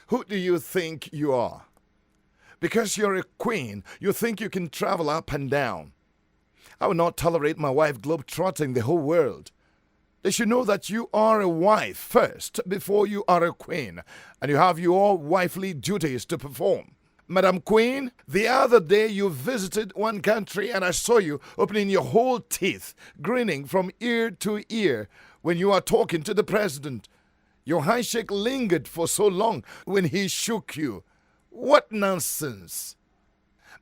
Who do you think you are? Because you're a queen, you think you can travel up and down. I will not tolerate my wife globe-trotting the whole world. They should know that you are a wife first before you are a queen, and you have your wifely duties to perform. Madam Queen, the other day you visited one country and I saw you opening your whole teeth, grinning from ear to ear when you are talking to the president. Your handshake lingered for so long when he shook you. What nonsense!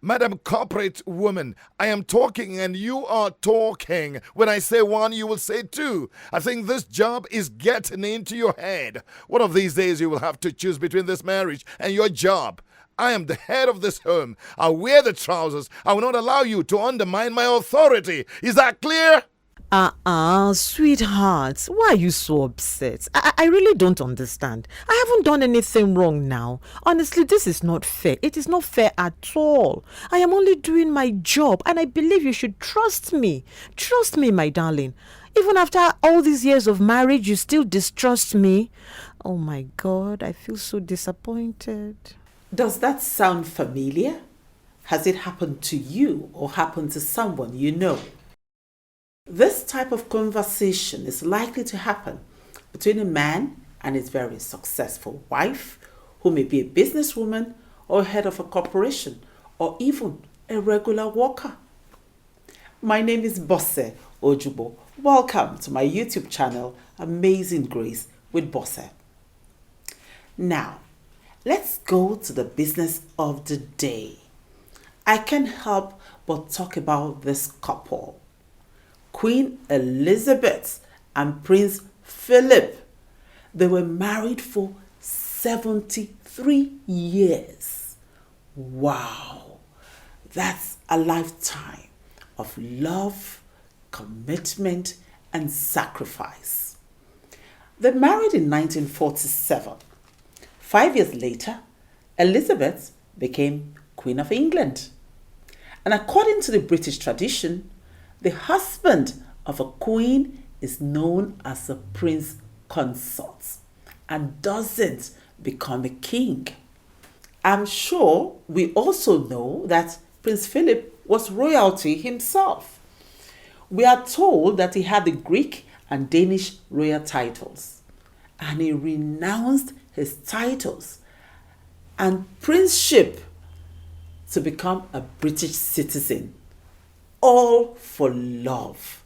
Madam Corporate Woman, I am talking and you are talking. When I say one, you will say two. I think this job is getting into your head. One of these days you will have to choose between this marriage and your job. I am the head of this home. I'll wear the trousers. I will not allow you to undermine my authority. Is that clear? Sweetheart, why are you so upset? I really don't understand. I haven't done anything wrong now. Honestly, this is not fair. It is not fair at all. I am only doing my job and I believe you should trust me. Trust me, my darling. Even after all these years of marriage, you still distrust me. Oh my God, I feel so disappointed. Does that sound familiar? Has it happened to you or happened to someone you know? This type of conversation is likely to happen between a man and his very successful wife, who may be a businesswoman or head of a corporation or even a regular worker. My name is Bosse Ojubo. Welcome to my YouTube channel, Amazing Grace with Bosse. Now, let's go to the business of the day. I can't help but talk about this couple. Queen Elizabeth and Prince Philip. They were married for 73 years. Wow, that's a lifetime of love, commitment, and sacrifice. They married in 1947. 5 years later, Elizabeth became Queen of England. And according to the British tradition, the husband of a queen is known as a prince consort and doesn't become a king. I'm sure we also know that Prince Philip was royalty himself. We are told that he had the Greek and Danish royal titles, and he renounced his titles and princeship to become a British citizen. All for love.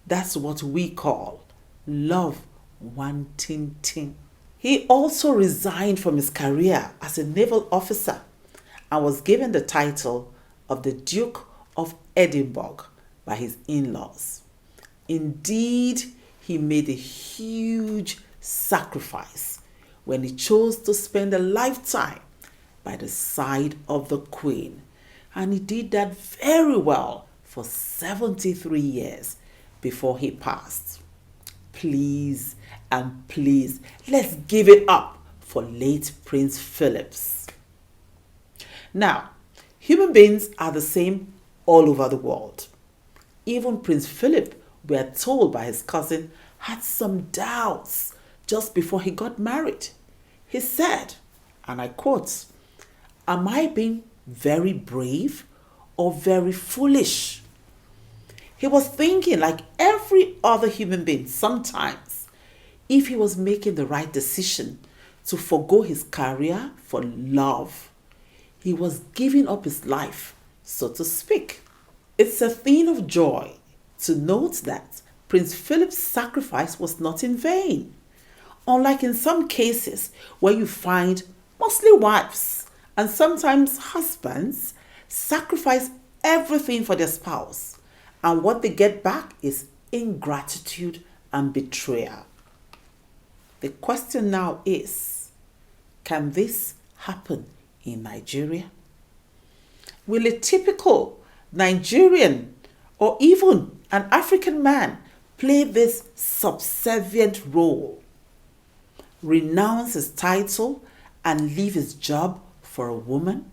That's what we call love wanting ting. He also resigned from his career as a naval officer and was given the title of the Duke of Edinburgh by his in-laws. Indeed, he made a huge sacrifice when he chose to spend a lifetime by the side of the Queen. And he did that very well for 73 years before he passed. Please and please, let's give it up for late Prince Philip. Now, human beings are the same all over the world. Even Prince Philip, we are told by his cousin, had some doubts just before he got married. He said, and I quote, "Am I being very brave or very foolish?" He was thinking, like every other human being, sometimes, if he was making the right decision to forgo his career for love. He was giving up his life, so to speak. It's a thing of joy to note that Prince Philip's sacrifice was not in vain. Unlike in some cases where you find mostly wives and sometimes husbands sacrifice everything for their spouse, and what they get back is ingratitude and betrayal. The question now is, can this happen in Nigeria? Will a typical Nigerian or even an African man play this subservient role, renounce his title and leave his job for a woman?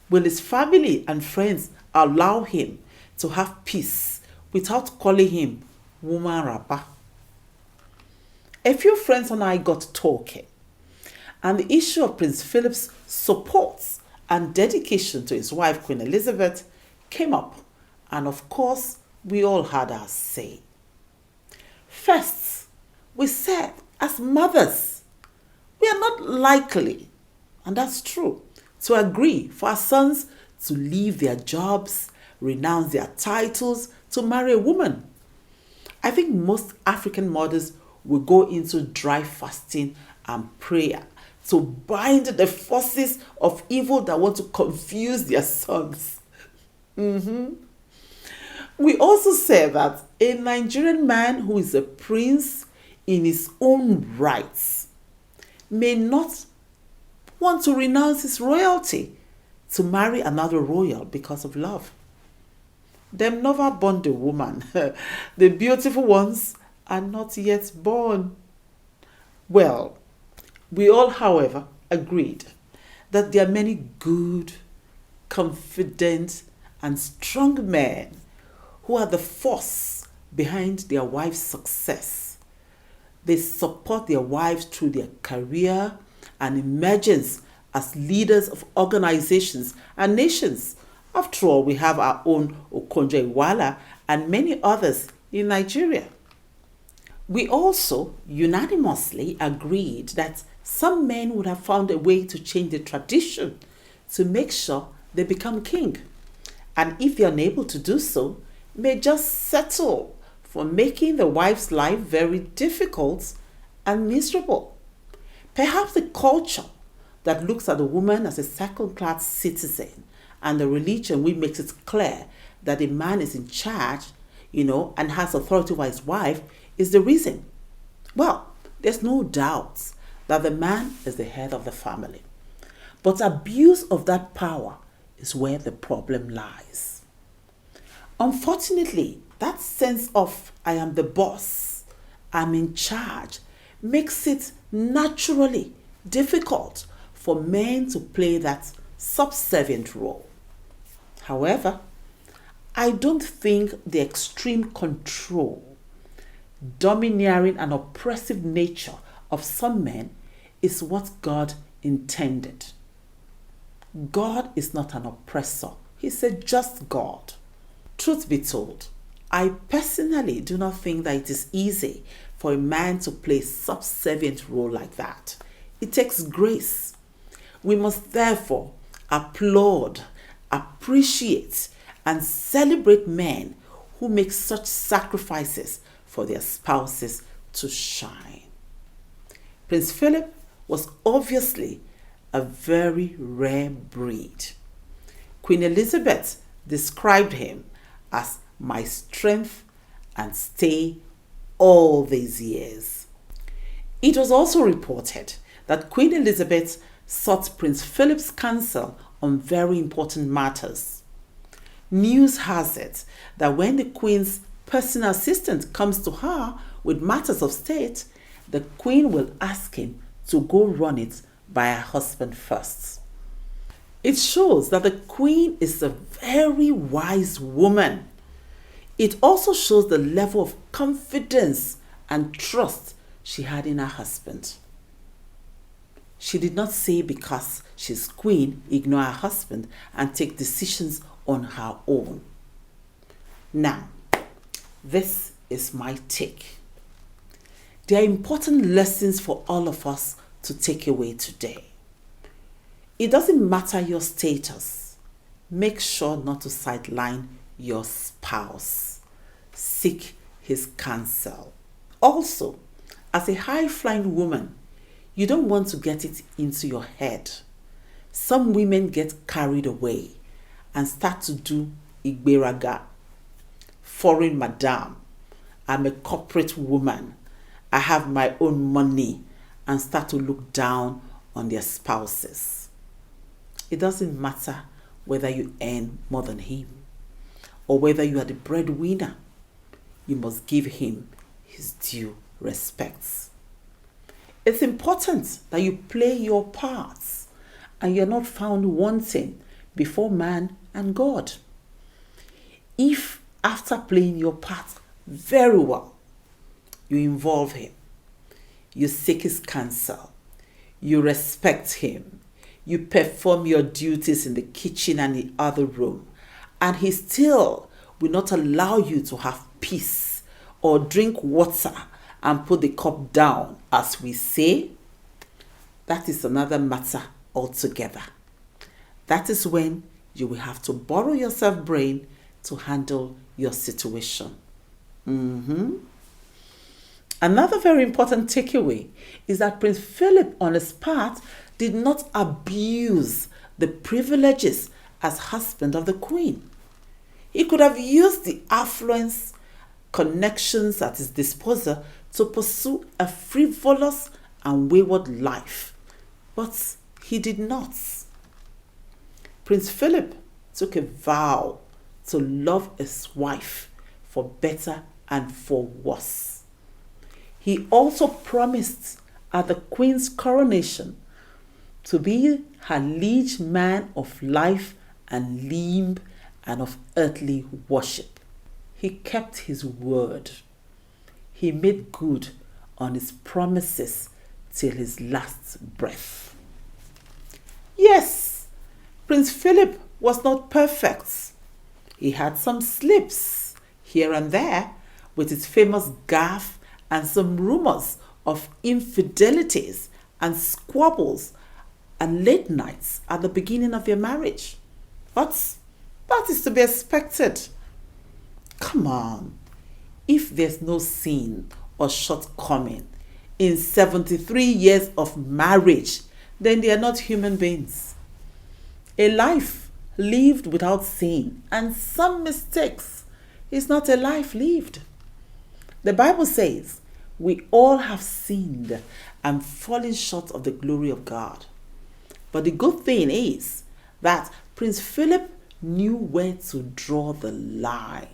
Will his family and friends allow him to have peace without calling him woman rapper? A few friends and I got talking, And the issue of Prince Philip's support and dedication to his wife, Queen Elizabeth, came up. And of course, we all had our say. First, we said, as mothers, we are not likely, and that's true, to agree for our sons to leave their jobs, renounce their titles, to marry a woman. I think most African mothers will go into dry fasting and prayer to bind the forces of evil that want to confuse their sons. We also say that a Nigerian man who is a prince in his own rights may not want to renounce his royalty to marry another royal because of love. Them never born the woman. The beautiful ones are not yet born. Well, we all, however, agreed that there are many good, confident, and strong men who are the force behind their wives' success. They support their wives through their career and emergence as leaders of organizations and nations. After all, we have our own Okonjo-Iweala and many others in Nigeria. We also unanimously agreed that some men would have found a way to change the tradition to make sure they become king. And if they're unable to do so, may just settle for making the wife's life very difficult and miserable. Perhaps the culture that looks at the woman as a second-class citizen and the religion which makes it clear that a man is in charge, and has authority over his wife is the reason. Well, there's no doubt that the man is the head of the family. But abuse of that power is where the problem lies. Unfortunately, that sense of I am the boss, I'm in charge, makes it naturally difficult for men to play that subservient role. However, I don't think the extreme control, domineering and oppressive nature of some men is what God intended. God is not an oppressor. He's a just God. Truth be told, I personally do not think that it is easy for a man to play a subservient role like that. It takes grace. We must therefore applaud, appreciate, and celebrate men who make such sacrifices for their spouses to shine. Prince Philip was obviously a very rare breed. Queen Elizabeth described him as my strength and stay all these years. It was also reported that Queen Elizabeth sought Prince Philip's counsel on very important matters. News has it that when the Queen's personal assistant comes to her with matters of state, the Queen will ask him to go run it by her husband first. It shows that the Queen is a very wise woman. It also shows the level of confidence and trust she had in her husband. She did not say because she's queen, ignore her husband and take decisions on her own. Now, this is my take. There are important lessons for all of us to take away today. It doesn't matter your status. Make sure not to sideline your spouse. Seek his counsel. Also, as a high-flying woman, you don't want to get it into your head. Some women get carried away and start to do igberaga. Foreign madam, I'm a corporate woman. I have my own money, and start to look down on their spouses. It doesn't matter whether you earn more than him or whether you are the breadwinner. You must give him his due respects. It's important that you play your parts and you're not found wanting before man and God. If after playing your part very well, you involve him, you seek his counsel, You respect him. You perform your duties in the kitchen and the other room. And he still will not allow you to have peace or drink water and put the cup down, as we say. That is another matter altogether. That is when you will have to borrow your self-brain to handle your situation. Another very important takeaway is that Prince Philip, on his part, did not abuse the privileges as husband of the Queen. He could have used the affluence, connections at his disposal to pursue a frivolous and wayward life, but he did not. Prince Philip took a vow to love his wife for better and for worse. He also promised at the Queen's coronation to be her liege man of life and limb and of earthly worship. He kept his word. He made good on his promises till his last breath. Yes, Prince Philip was not perfect. He had some slips here and there with his famous gaffe and some rumors of infidelities and squabbles and late nights at the beginning of their marriage. But that is to be expected. Come on, if there's no sin or shortcoming in 73 years of marriage, then they are not human beings. A life lived without sin and some mistakes is not a life lived. The Bible says we all have sinned and fallen short of the glory of God. But the good thing is that Prince Philip knew where to draw the line.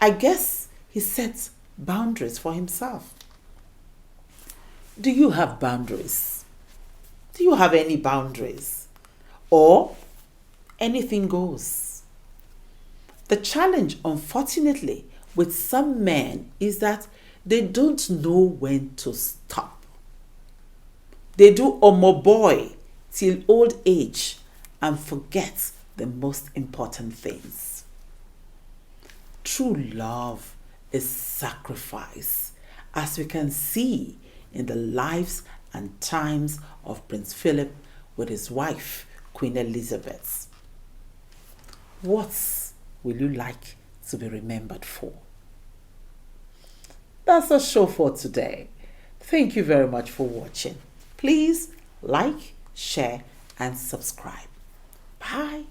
I guess he set boundaries for himself. Do you have boundaries? Do you have any boundaries? Or anything goes? The challenge, unfortunately, with some men is that they don't know when to stop. They do omoboy till old age and forget the most important things. True love is sacrifice, as we can see in the lives and times of Prince Philip with his wife, Queen Elizabeth. What will you like to be remembered for? That's our show for today. Thank you very much for watching. Please like, share, and subscribe. Bye.